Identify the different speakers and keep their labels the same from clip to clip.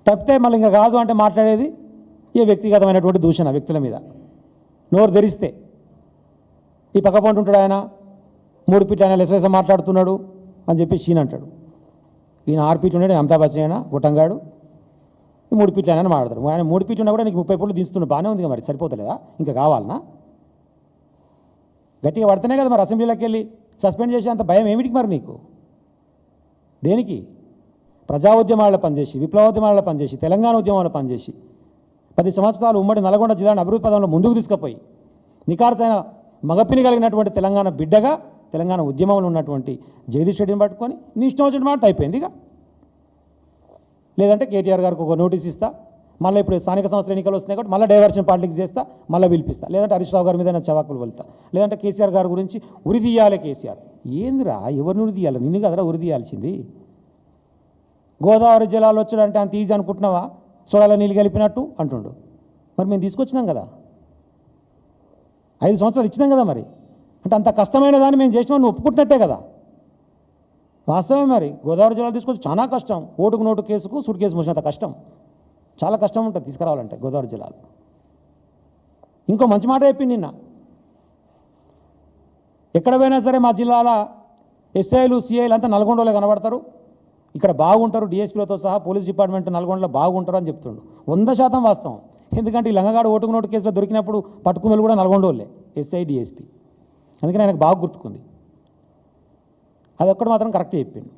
Speaker 1: తప్పితే మళ్ళీ ఇంకా కాదు అంటే మాట్లాడేది ఈ వ్యక్తిగతమైనటువంటి దూషణ వ్యక్తుల మీద. నోరు తెరిస్తే ఈ పక్కపంట ఉంటాడు ఆయన 3 ఫీట్లు ఆయన లెసలేస మాట్లాడుతున్నాడు అని చెప్పి ఈయన అంటాడు. ఈయన 6 ఫీట్లు ఉన్నాడు, అమితాబ్ బచ్చన్ అయినా గుట్టంగాడు 3 ఫీట్లు ఆయన మాట్లాడతాడు. ఆయన 3 ఫీట్లు ఉన్నా కూడా నీకు 30 ఫీట్లు దిస్తున్నాడు, బాగానే ఉంది మరి, సరిపోతలేదా? ఇంకా కావాలనా? గట్టిగా పడితేనే కదా మరి అసెంబ్లీలోకి వెళ్ళి సస్పెండ్ చేసే అంత భయం ఏమిటికి మరి నీకు? దేనికి? ప్రజా ఉద్యమాల్లో పనిచేసి, విప్లవోద్యమాల్లో పనిచేసి, తెలంగాణ ఉద్యమాల్లో పనిచేసి 10 సంవత్సరాలు ఉమ్మడి నల్గొండ జిల్లాను అభివృద్ధి పదంలో ముందుకు తీసుకుపోయి నికార్సైన మగపిని కలిగినటువంటి తెలంగాణ బిడ్డగా తెలంగాణ ఉద్యమంలో ఉన్నటువంటి జగదీష్ రెడ్డిని పట్టుకొని నీ ఇష్టం వచ్చిన మాట అయిపోయింది. ఇక లేదంటే కేటీఆర్ గారికి ఒక నోటీస్ ఇస్తా, మళ్ళీ ఇప్పుడు స్థానిక సంస్థల ఎన్నికలు వస్తున్నాయి కాబట్టి మళ్ళీ డైవర్షన్ పాలిటిక్స్ చేస్తా, మళ్ళీ పిలిపిస్తా, లేదంటే హరీష్ రావు గారి మీద నా చవాకులు వెళ్తా, లేదంటే కేసీఆర్ గారి గురించి ఉరిదీయాలి. కేసీఆర్ ఏందిరా, ఎవరిని ఉరిదీయాలి? నిన్ను కదరా ఉరిదీయాల్సింది. గోదావరి జలాలు వచ్చాడంటే అంత ఈజీ అనుకుంటున్నావా? సోడాల నీళ్ళు కలిపినట్టు అంటుండు. మరి మేము తీసుకొచ్చినాం కదా, 5 సంవత్సరాలు ఇచ్చినాం కదా, మరి అంటే అంత కష్టమైన దాన్ని మేము చేసినామని ఒప్పుకుంటున్నట్టే కదా. వాస్తవమే. మరి గోదావరి జలాలు తీసుకొచ్చి చాలా కష్టం. ఓటుకు నోటు కేసుకు సూట్ కేసు మోసినంత కష్టం, చాలా కష్టం ఉంటుంది తీసుకురావాలంటే గోదావరి జలాలు. ఇంకో మంచి మాట చెప్పింది నిన్న, ఎక్కడ పోయినా సరే మా జిల్లాల ఎస్ఐలు సిఐలు అంతా నల్గొండలో కనబడతారు, ఇక్కడ బాగుంటారు, డిఎస్పీలతో సహా పోలీస్ డిపార్ట్మెంట్ నల్గొండలో బాగుంటారు అని చెప్తుండు. 100% వాస్తవం. ఎందుకంటే ఈ లంగగాడు ఓటుకు నోటు కేసులో దొరికినప్పుడు పట్టుకున్నలు కూడా నల్గొండోళ్ళే, ఎస్ఐ డిఎస్పీ. అందుకని ఆయనకు బాగా గుర్తుకుంది. అదొక్కటి మాత్రం కరెక్ట్ చెప్పిండు.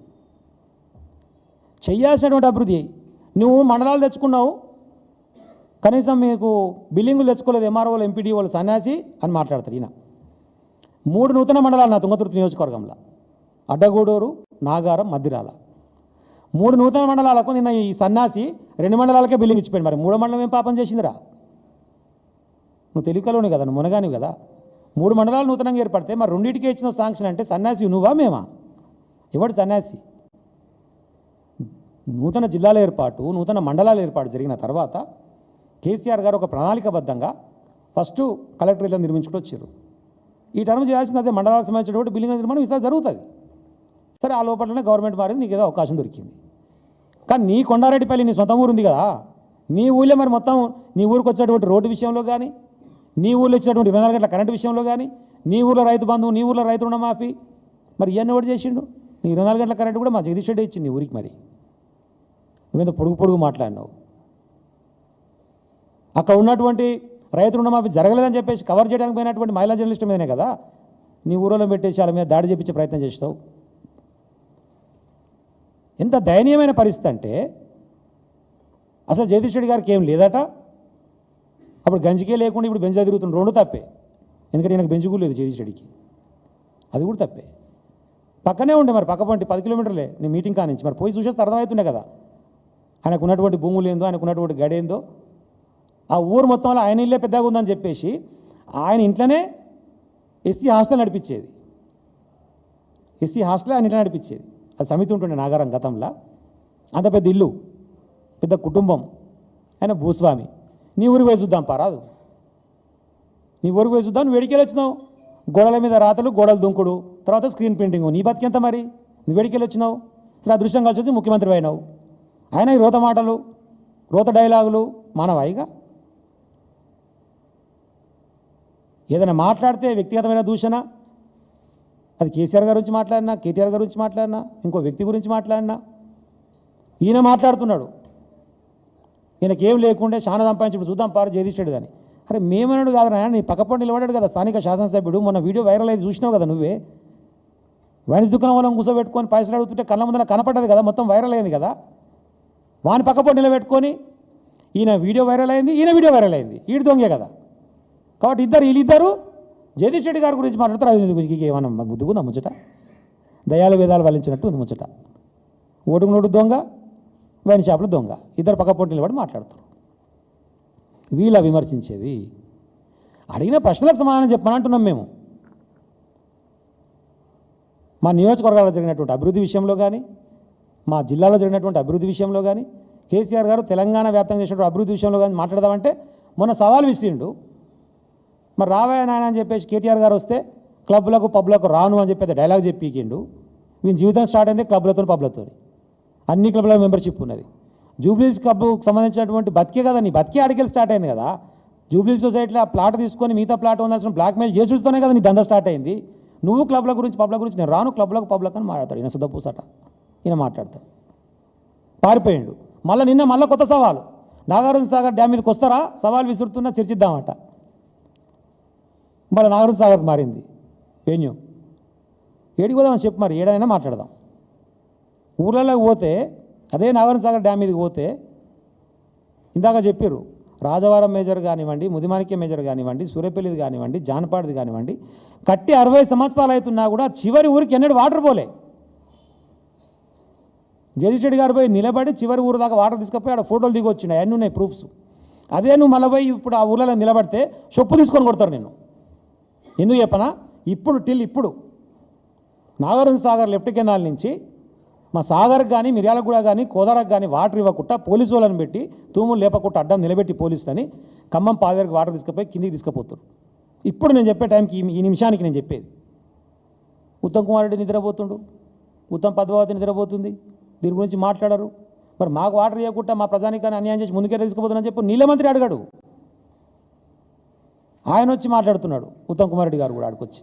Speaker 1: చెయ్యాల్సినటువంటి అభివృద్ధి నువ్వు మండలాలు తెచ్చుకున్నావు, కనీసం మీకు బిల్డింగులు తెచ్చుకోలేదు, ఎంఆర్ఓలు ఎంపీడీ వాళ్ళు సన్యాసి అని మాట్లాడతారు. ఈయన 3 నూతన మండలాలు నా తుంగతుర్తి నియోజకవర్గంలో, అడ్డగూడూరు, నాగారం, మద్దిరాల 3 నూతన మండలాలకు నిన్న ఈ సన్యాసి 2 మండలాలకే బిల్డింగ్ ఇచ్చిపోయింది. మరి 3వ మండలం ఏం పాపం చేసిందిరా? నువ్వు తెలివికలోని కదా, నువ్వు మునగానివి కదా. 3 మండలాలు నూతనంగా ఏర్పడితే మరి 2టికే ఇచ్చిన శాంక్షన్ అంటే సన్యాసి నువ్వా మేమా? ఎవడు సన్యాసి? నూతన జిల్లాల ఏర్పాటు, నూతన మండలాల ఏర్పాటు జరిగిన తర్వాత కేసీఆర్ గారు ఒక ప్రణాళికబద్ధంగా ఫస్ట్ కలెక్టరేట్లను నిర్మించుకుంటూ వచ్చారు. ఈ టర్మ్ చేయాల్సింది అదే, మండలాలకు సంబంధించినటువంటి బిల్డింగ్ నిర్మాణం ఈసారి జరుగుతుంది. సరే, ఆ లోపలనే గవర్నమెంట్ మారింది, నీకు ఏదో అవకాశం దొరికింది. కానీ నీ కొండారెడ్డిపల్లి నీ సొంత ఊరు ఉంది కదా, నీ ఊళ్ళో మరి మొత్తం నీ ఊరికి వచ్చేటువంటి రోడ్డు విషయంలో కానీ, నీ ఊళ్ళో ఇచ్చినటువంటి 24 గంటల కరెంటు విషయంలో కానీ, నీ ఊళ్ళో రైతు బంధువు, నీ ఊళ్ళో రైతు రుణమాఫీ, మరి ఇవన్నీ కూడా చేసిండు. నీ 24 గంటల కరెంటు కూడా మా జగదీష్ రెడ్డి ఇచ్చింది ఊరికి. మరి నువ్వేందో పొడుగు మాట్లాడినావు. అక్కడ ఉన్నటువంటి రైతు రుణమాఫీ జరగలేదని చెప్పేసి కవర్ చేయడానికి పోయినటువంటి మహిళా జర్నలిస్ట్ మీదనే కదా నీ ఊరిలో పెట్టేసి వాళ్ళ మీద దాడి చేపించే ప్రయత్నం చేస్తావు. ఎంత దయనీయమైన పరిస్థితి అంటే, అసలు జగదీష్ రెడ్డి గారికి ఏం లేదట, అప్పుడు గంజికే లేకుండా ఇప్పుడు బెంచ్ తిరుగుతుంది. 2 తప్పే. ఎందుకంటే ఈయనకు బెంచ్ కూడా లేదు జగదీష్ రెడ్డికి, అది కూడా తప్పే. పక్కనే ఉండే మరి పక్కపంటి 10 కిలోమీటర్లే నీ మీటింగ్ కానించి, మరి పోయి చూసేస్తే అర్థమవుతుండే కదా ఆయనకు ఉన్నటువంటి భూములు ఏందో, ఆయనకు ఉన్నటువంటి గడేందో. ఆ ఊరు మొత్తంలో ఆయన ఇల్లే పెద్దగా ఉందని చెప్పేసి ఆయన ఇంట్లోనే ఎస్సీ హాస్టల్ నడిపించేది. ఎస్సీ హాస్టల్ ఆయన ఇంట్లో నడిపించేది. అది సమితి ఉంటుండే నాగారం గతంలో. అంత పెద్ద ఇల్లు, పెద్ద కుటుంబం, ఆయన భూస్వామి. నీ ఊరికి పోయి చూద్దాం పారాదు, నీ ఊరికి పోయి చూద్దాం. నువ్వు వేడికెళ్ళి వచ్చినావు, గోడల మీద రాతలు, గోడలు దుంకుడు, తర్వాత స్క్రీన్ ప్రింటింగ్. నీ బతికెంత మరి? నువ్వు వేడికెళ్ళి వచ్చినావు, సరే అదృష్టం కలిసి వచ్చి ముఖ్యమంత్రి అయినావు. ఆయన ఈ రోత మాటలు, రోత డైలాగులు మానవాయిగా. ఏదైనా మాట్లాడితే వ్యక్తిగతమైన దూషణ, అది కేసీఆర్ గారి గురించి మాట్లాడినా, కేటీఆర్ గారి గురించి మాట్లాడినా, ఇంకో వ్యక్తి గురించి మాట్లాడినా, ఈయన మాట్లాడుతున్నాడు. ఈయనకేం లేకుండే చాలా సంపాదించి ఇప్పుడు చూద్దాం పారు జగదీష్ రెడ్డి అని. అరే మేమన్నాడు కాదు నాయన, నీ పక్కపండి నిలబడాడు కదా స్థానిక శాసనసభ్యుడు. మొన్న వీడియో వైరల్ అయ్యి చూసినావు కదా నువ్వే. వాణి దుకాణం వల్ల కూర్చోబెట్టుకొని పైసలు అడుగుతుంటే కళ్ళ ముందర కనపడ్డది కదా, మొత్తం వైరల్ అయింది కదా. వాని పక్కపండి నిలబెట్టుకొని ఈయన వీడియో వైరల్ అయింది, ఈయన వీడియో వైరల్ అయింది. ఈడు దొంగే కదా. కాబట్టి వీళ్ళిద్దరు జగదీష్ రెడ్డి గారి గురించి మాట్లాడతారు. అది ఏమన్నా ముద్దుగుందా ముచ్చట? దయాల వేదాలు వల్లించినట్టు ఉంది ముచ్చట. ఓటుకు నోటు దొంగ, వైన్ షాపులు దొంగ, ఇద్దరు పక్క పొంటి నిలబడి మాట్లాడుతారు. వీళ్ళ విమర్శించేది. అడిగిన ప్రశ్నలకు సమాధానం చెప్పమని అంటున్నాం మేము. మా నియోజకవర్గాల్లో జరిగినటువంటి అభివృద్ధి విషయంలో కానీ, మా జిల్లాలో జరిగినటువంటి అభివృద్ధి విషయంలో కానీ, కేసీఆర్ గారు తెలంగాణ వ్యాప్తంగా చేసినటువంటి అభివృద్ధి విషయంలో కానీ మాట్లాడదామంటే మొన్న సవాల్ విసిరిండు. మరి రావయ్య నాయన అని చెప్పేసి కేటీఆర్ గారు వస్తే క్లబ్లకు పబ్లకు రాను అని చెప్పి డైలాగ్ చెప్పికిండు. వీని జీవితం స్టార్ట్ అయింది క్లబ్లతో పబ్లతో. అన్ని క్లబ్ల మెంబర్షిప్ ఉన్నది. జూబ్లీస్ క్లబ్కు సంబంధించినటువంటి బతికే కదా, నీ బతికే ఆడికెళ్ళి స్టార్ట్ అయింది కదా. జూబ్లీ సొసైటీలో ఆ ప్లాట్ తీసుకొని మిగతా ప్లాట్ ఉండాల్సిన బ్లాక్మెయిల్ చేసుతూనే కదా నీ దందా స్టార్ట్ అయింది. నువ్వు క్లబ్ల గురించి పబ్ల గురించి నేను రాను, క్లబ్లకు పబ్లకు అని మాట్లాడతాడు ఈయన శుద్ధపూసట. ఈయన మాట్లాడతాడు పారిపోయిండు. మళ్ళీ కొత్త సవాలు, నాగార్జున సాగర్ డ్యామ్ మీదకి వస్తారా సవాల్ విసురుతున్నా చర్చిద్దామట. మళ్ళీ నాగార్జున సాగర్కి మారింది వెన్యూ. ఏడికి పోదామని చెప్పు, మరి ఏడైనా మాట్లాడదాం. ఊర్లలోకి పోతే అదే నాగార్జున సాగర్ డ్యామ్ మీదకి పోతే ఇందాక చెప్పారు, రాజవారం మేజర్ కానివ్వండి, ముదిమాణిక్య మేజర్ కానివ్వండి, సూర్యపల్లిది కానివ్వండి, జానపాడిది కానివ్వండి, కట్టి 60 సంవత్సరాలు అవుతున్నా కూడా చివరి ఊరికి ఎన్నడూ వాటర్ పోలే. జగదీష్ రెడ్డి గారు పోయి నిలబడి చివరి ఊరు దాకా వాటర్ తీసుకుపోయి ఆడ ఫోటోలు దిగి వచ్చినాయి, అన్నీ ఉన్నాయి ప్రూఫ్స్. అదే నువ్వు మళ్ళీ పోయి ఇప్పుడు ఆ ఊళ్ళలో నిలబడితే చొప్పు తీసుకొని కొడతారు నిన్ను. ఎందుకు చెప్పనా, ఇప్పుడు నాగార్జున సాగర్ లెఫ్ట్ కెనాల్ నుంచి మా సాగర్కి కానీ మిర్యాలగూడ కానీ కోదారకు కానీ వాటర్ ఇవ్వకుండా పోలీసు వాళ్ళని పెట్టి తూములు లేపకుండా అడ్డం నిలబెట్టి పోలీసులని ఖమ్మం పాదేరికి వాటర్ తీసుకుపోయి కిందికి తీసుకుపోతారు. ఇప్పుడు నేను చెప్పే టైంకి ఈ నిమిషానికి నేను చెప్పేది, ఉత్తమ్ కుమార్ రెడ్డి నిద్రపోతుండు, ఉత్తమ్ పద్మావతి నిద్రపోతుంది, దీని గురించి మాట్లాడరు. మరి మాకు వాటర్ ఇవ్వకుండా మా ప్రజానికాన్ని అన్యాయం చేసి ముందుకెళ్ళి తీసుకుపోతుందని చెప్పి నీళ్ళ మంత్రి అడిగాడు. ఆయన వచ్చి మాట్లాడుతున్నాడు, ఉత్తమ్ కుమార్ రెడ్డి గారు కూడా ఆడికొచ్చి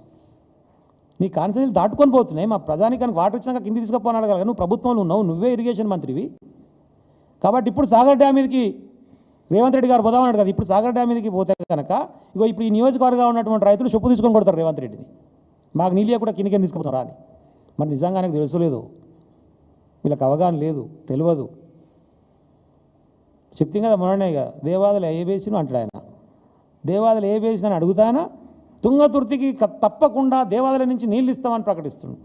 Speaker 1: నీ కాన్సెన్సీలు దాటుకొని పోతున్నాయి, మా ప్రజానికానికి వాటర్ ఇచ్చినాక కింది తీసుకుపోని అడగాలి. నువ్వు ప్రభుత్వంలో ఉన్నావు, నువ్వే ఇరిగేషన్ మంత్రివి. కాబట్టి ఇప్పుడు సాగర్ డ్యామ్ మీదకి రేవంత్ రెడ్డి గారు పోదామన్నాడు కదా, ఇప్పుడు సాగర్ డ్యామ్ మీదకి పోతే కనుక ఇప్పుడు ఈ నియోజకవర్గంగా ఉన్నటువంటి రైతులు చొప్పు తీసుకొని కొడతారు రేవంత్ రెడ్డిని, మాకు నీళ్ళు కూడా కిందికి తీసుకుపోతారా అని. మరి నిజంగానే తెలుసులేదు, వీళ్ళకి అవగాహన లేదు, తెలియదు. చెప్తే కదా మొన్ననేగా దేవాదులు ఏ బేసిను అంటాడు ఆయన. దేవాదులు ఏ బేసిన అని అడుగుతానా, తుంగతుర్తికి తప్పకుండా దేవాదుల నుంచి నీళ్ళు ఇస్తామని ప్రకటిస్తుంది.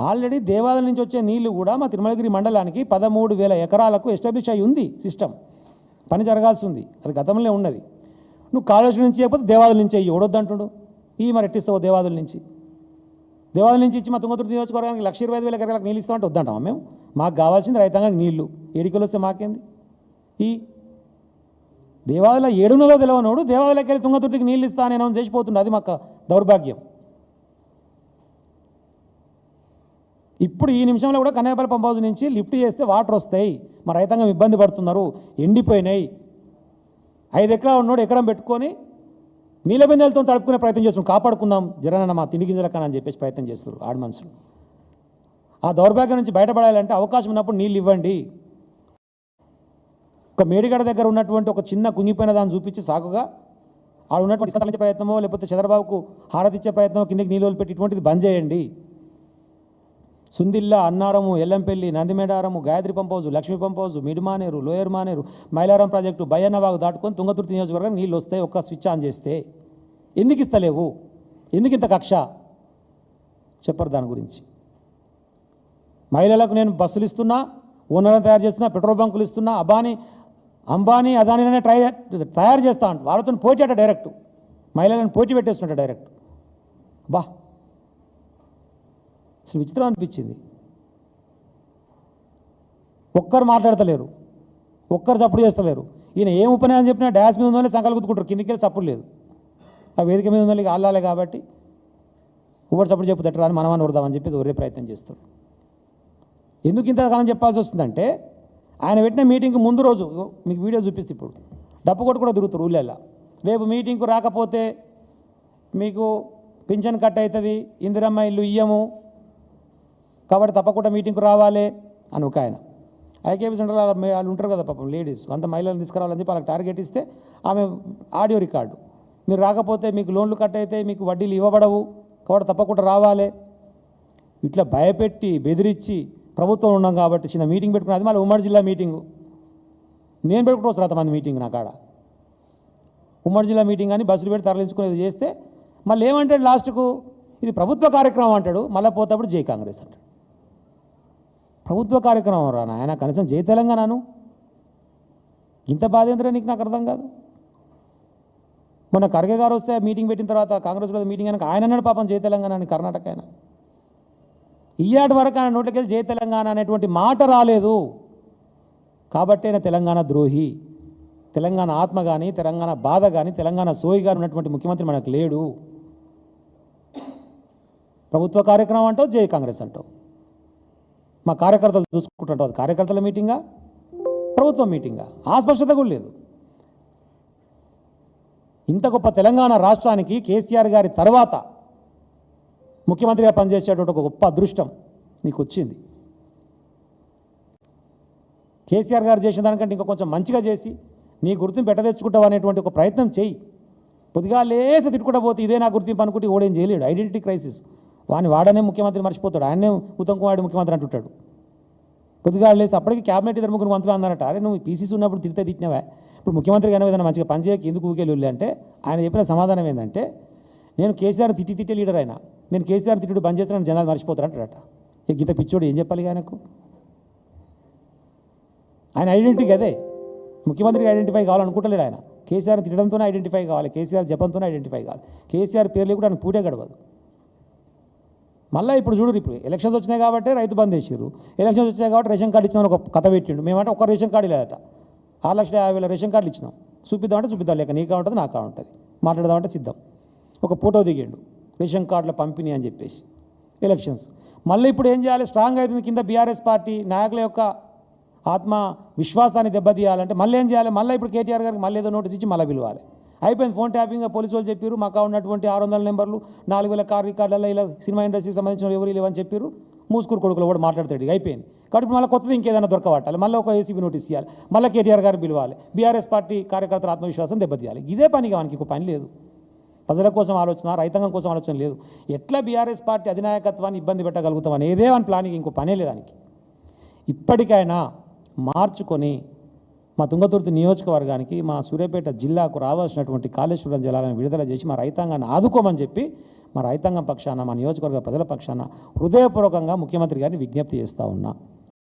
Speaker 1: ఆల్రెడీ దేవాదుల నుంచి వచ్చే నీళ్లు కూడా మా తిరుమలగిరి మండలానికి 13,000 ఎకరాలకు ఎస్టాబ్లిష్ అయి ఉంది సిస్టమ్, పని జరగాల్సి ఉంది, అది గతంలో ఉన్నది. నువ్వు కాలేజీ నుంచి చేయకపోతే దేవాదుల నుంచి అయ్యి ఓడొద్దంటుడు. ఈ మరి ఎట్టిస్తావు దేవాదుల నుంచి ఇచ్చి మా తుంగతుర్తి నియోజకవర్గానికి 1,25,000 ఎకరాలకు నీళ్ళు ఇస్తామంటే వద్దంటామా మేము? మాకు కావాల్సింది రైతాంగానికి నీళ్లు, ఏడికలు వస్తే మాకేంది. ఈ దేవాదుల ఏడున్నదో తెలియనోడు దేవాదులకి వెళ్ళి తుంగతుర్తికి నీళ్ళు ఇస్తా అని అనౌన్స్ చేసిపోతుండే, అది మాకు దౌర్భాగ్యం. ఇప్పుడు ఈ నిమిషంలో కూడా కన్యాపల్లి పంప్ హౌస్ నుంచి లిఫ్ట్ చేస్తే వాటర్ వస్తాయి, మా రైతాంగం ఇబ్బంది పడుతున్నారు, ఎండిపోయినాయి. 5 ఎకరాలు ఉన్నోడు ఎకరం పెట్టుకొని నీళ్ళ బిందెలతో తడుపుకునే ప్రయత్నం చేస్తున్నాం, కాపాడుకుందాం జరనన్న మా తిండి గింజల కన్నా అని చెప్పేసి ప్రయత్నం చేస్తారు ఆడ మనుషులు. ఆ దౌర్భాగ్యం నుంచి బయటపడాలంటే అవకాశం ఉన్నప్పుడు నీళ్ళు ఇవ్వండి. ఒక మేడిగడ దగ్గర ఉన్నటువంటి ఒక చిన్న కుంగిపోయిన దాన్ని చూపించి సాకుగా ఆడ ఉన్నటువంటి సంతరించే ప్రయత్నమో లేకపోతే చంద్రబాబుకు హారతిచ్చే ప్రయత్నమో కిందకి నీళ్ళు పెట్టి ఇటువంటిది బంద్ చేయండి. Sundilla, Annaram, Yellampalli, Nandimedaram, Gayatri pump house, Lakshmi pump house, Midmanair, lower Manair, Mylaram project, Bayyannavagu దాటుకొని తుంగతుర్తి నియోజకవర్గం నీళ్ళు వస్తాయి. ఒక్క స్విచ్ ఆన్ చేస్తే ఎందుకు ఇస్తలేవు? ఎందుకు ఇంత కక్ష? చెప్పరు దాని గురించి. మహిళలకు నేను బస్సులు ఇస్తున్నా, ఓనర్లను తయారు చేస్తున్నా, పెట్రోల్ బంకులు ఇస్తున్నా, అంబానీ అదానీనే తయారు చేస్తా అంట, వాళ్ళతో పోటీ అట డైరెక్ట్, మహిళలను పోటీ పెట్టేస్తున్నట్ట డైరెక్ట్. బా అసలు విచిత్రం అనిపించింది. ఒక్కరు మాట్లాడతలేరు, ఒక్కరు చప్పుడు చేస్తలేరు. ఈయన ఏం ఉపన్యాసం చెప్పినా డ్యాస్ మీద ఉందో సంకలు గుర్తుకుంటారు, కిందికి వెళ్ళి చప్పుడు లేదు. ఆ వేదిక మీద ఉందో ఆళ్ళాలే కాబట్టి ఊబడి చప్పుడు చెప్పుతట్టరా అని మనమని వరదామని చెప్పి ఒరే ప్రయత్నం చేస్తారు. ఎందుకు ఇంతకాలం చెప్పాల్సి వస్తుందంటే ఆయన పెట్టిన మీటింగ్కి ముందు రోజు మీకు వీడియో చూపిస్తే ఇప్పుడు డప్పు కొట్టు కూడా తిరుగుతారు ఊళ్ళల్లో. రేపు మీటింగ్కు రాకపోతే మీకు పింఛన్ కట్ అవుతుంది, ఇందిరమ్మ ఇల్లు ఇయ్యము, కాబట్టి తప్పకుండా మీటింగ్కు రావాలి అని ఒక ఆయన. ఐకేపీ సెంటర్ వాళ్ళు ఉంటారు కదా పాపం లేడీస్, అంత మహిళలను తీసుకురావాలని చెప్పి వాళ్ళకి టార్గెట్ ఇస్తే ఆమె ఆడియో రికార్డు, మీరు రాకపోతే మీకు లోన్లు కట్ అయితే మీకు వడ్డీలు ఇవ్వబడవు, కాబట్టి తప్పకుండా రావాలి. ఇట్లా భయపెట్టి బెదిరించి ప్రభుత్వం ఉన్నాం కాబట్టి చిన్న మీటింగ్ పెట్టుకుని, అది మళ్ళీ ఉమ్మడి జిల్లా మీటింగు. నేను పెట్టుకుంటూ వస్తారు అంతమంది మీటింగ్ నా కాడ. ఉమ్మడి జిల్లా మీటింగ్ అని బస్సులు పెట్టి తరలించుకునేది చేస్తే మళ్ళీ ఏమంటాడు లాస్ట్కు, ఇది ప్రభుత్వ కార్యక్రమం అంటాడు, మళ్ళీ పోతాప్పుడు జై కాంగ్రెస్ అంటాడు. ప్రభుత్వ కార్యక్రమం రా నాయన, కనీసం జై తెలంగాణను ఇంత బాధ ఏంటో నీకు నాకు అర్థం కాదు. మొన్న ఖర్గే గారు వస్తే మీటింగ్ పెట్టిన తర్వాత కాంగ్రెస్లో మీటింగ్ కనుక ఆయన అన్నాడు పాపం జై తెలంగాణ అని, కర్ణాటక ఆయన. ఇయ్యాటి వరకు ఆయన నోట్లకెళ్ళి జై తెలంగాణ అనేటువంటి మాట రాలేదు కాబట్టి ఆయన తెలంగాణ ద్రోహి. తెలంగాణ ఆత్మ కానీ, తెలంగాణ బాధ కానీ, తెలంగాణ సోయి గారు ఉన్నటువంటి ముఖ్యమంత్రి మనకు లేడు. ప్రభుత్వ కార్యక్రమం అంటావు, జై కాంగ్రెస్ అంటావు. మా కార్యకర్తలు చూసుకుంటుంటావు, అది కార్యకర్తల మీటింగా ప్రభుత్వం మీటింగా? ఆ స్పష్టత కూడా లేదు. ఇంత గొప్ప తెలంగాణ రాష్ట్రానికి కేసీఆర్ గారి తర్వాత ముఖ్యమంత్రిగా పనిచేసేటువంటి ఒక గొప్ప అదృష్టం నీకు వచ్చింది. కేసీఆర్ గారు చేసిన దానికంటే ఇంకా కొంచెం మంచిగా చేసి నీ గుర్తింపు తెచ్చుకుంటావు అనేటువంటి ఒక ప్రయత్నం చేయి. కొద్దిగా లేసి తిట్టుకుంటా పోతే ఇదే నా గుర్తింపు అనుకుంటే ఓడేం చేయలేడు. ఐడెంటిటీ క్రైసిస్ వాడనే ముఖ్యమంత్రి మర్చిపోతాడు. ఆయనే ఉత్తమ్ కుమార్ రెడ్డి ముఖ్యమంత్రి అంటుంటాడు. కొద్దిగా లేసి అప్పటికి క్యాబినెట్ 2 మంత్రులు అన్నారట. అరే నువ్వు పీసీసీ ఉన్నప్పుడు తిట్టినావా, ఇప్పుడు ముఖ్యమంత్రి కానీ ఏదైనా మంచిగా పనిచేయక ఎందుకు ఊకేళ్ళు అంటే ఆయన చెప్పిన సమాధానం ఏంటంటే, నేను కేసీఆర్ తిట్టే లీడర్ అయినా, నేను కేసీఆర్ తిట్టుడు బంద్ చేస్తానని జనాలు మర్చిపోతారంటారట. ఇక గీత పిచ్చోడు ఏం చెప్పాలి ఆయనకు? ఆయన ఐడెంటిటీ అదే. ముఖ్యమంత్రికి ఐడెంటిఫై కావాలనుకుంటలేడు ఆయన. కేసీఆర్ తిట్టడంతోనే ఐడెంటిఫై కావాలి, కేసీఆర్ జపంతోనే ఐడెంటిఫై కావాలి. కేసీఆర్ పేర్లు కూడా ఆయన పూటే గడవదు. మళ్ళీ ఇప్పుడు చూడు, ఇప్పుడు ఎలక్షన్స్ వచ్చినాయి కాబట్టి రైతు బంద్ చేసారు. ఎలక్షన్స్ వచ్చినాయి కాబట్టి రేషన్ కార్డు ఇచ్చిన ఒక కథ పెట్టిండు. మేమంటే ఒక రేషన్ కార్డు లేదట, 6,50,000 రేషన్ కార్డులు ఇచ్చినాం. చూపిద్దామంటే చూపిద్దాం, లేక నీకా ఉంటుంది నాకా ఉంటుంది, మాట్లాడదామంటే సిద్ధం. ఒక ఫోటో దిగిండు రేషన్ కార్డుల పంపిణీ అని చెప్పేసి ఎలక్షన్స్. మళ్ళీ ఇప్పుడు ఏం చేయాలి? స్ట్రాంగ్ అవుతుంది కింద బీఆర్ఎస్ పార్టీ నాయకుల యొక్క ఆత్మ విశ్వాసాన్ని దెబ్బతీయాలంటే మళ్ళీ ఏం చేయాలి? మళ్ళీ ఇప్పుడు కేటీఆర్ గారికి మళ్ళీ ఏదో నోటీస్ ఇచ్చి మళ్ళీ పిలవాలి. అయిపోయింది. ఫోన్ ట్యాపింగ్ పోలీసు వాళ్ళు చెప్పారు, మాకు ఉన్నటువంటి 600 నెంబర్లు 4,000 కార్ రికార్డులలో ఇలా సినిమా ఇండస్ట్రీకి సంబంధించిన ఎవరు లేవని చెప్పారు. మూసుకూరు కొడుకులు కూడా మాట్లాడతాడు. అయిపోయింది. కాబట్టి మళ్ళీ కొత్తది ఇంకేదైనా దొరకబట్టాలి, మళ్ళీ ఒక ఏసీబీ నోటీస్ ఇవ్వాలి, మళ్ళీ కేటీఆర్ గారిని పిలవాలి, బీఆర్ఎస్ పార్టీ కార్యకర్తల ఆత్మవిశ్వాసం దెబ్బతీయాలి. ఇదే పనిగా మనకి ఇంకో పని లేదు. ప్రజల కోసం ఆలోచన, రైతాంగం కోసం ఆలోచన లేదు. ఎట్లా బీఆర్ఎస్ పార్టీ అధినాయకత్వాన్ని ఇబ్బంది పెట్టగలుగుతాం అనేదే అని ప్లానింగ్, ఇంకో పనే లేదానికి. ఇప్పటికైనా మార్చుకొని మా తుంగతుర్తి నియోజకవర్గానికి, మా సూర్యాపేట జిల్లాకు రావాల్సినటువంటి కాళేశ్వరం జలాలను విడుదల చేసి మా రైతాంగాన్ని ఆదుకోమని చెప్పి మా రైతాంగం పక్షాన, మా నియోజకవర్గ ప్రజల పక్షాన హృదయపూర్వకంగా ముఖ్యమంత్రి గారిని విజ్ఞప్తి చేస్తూ ఉన్నా.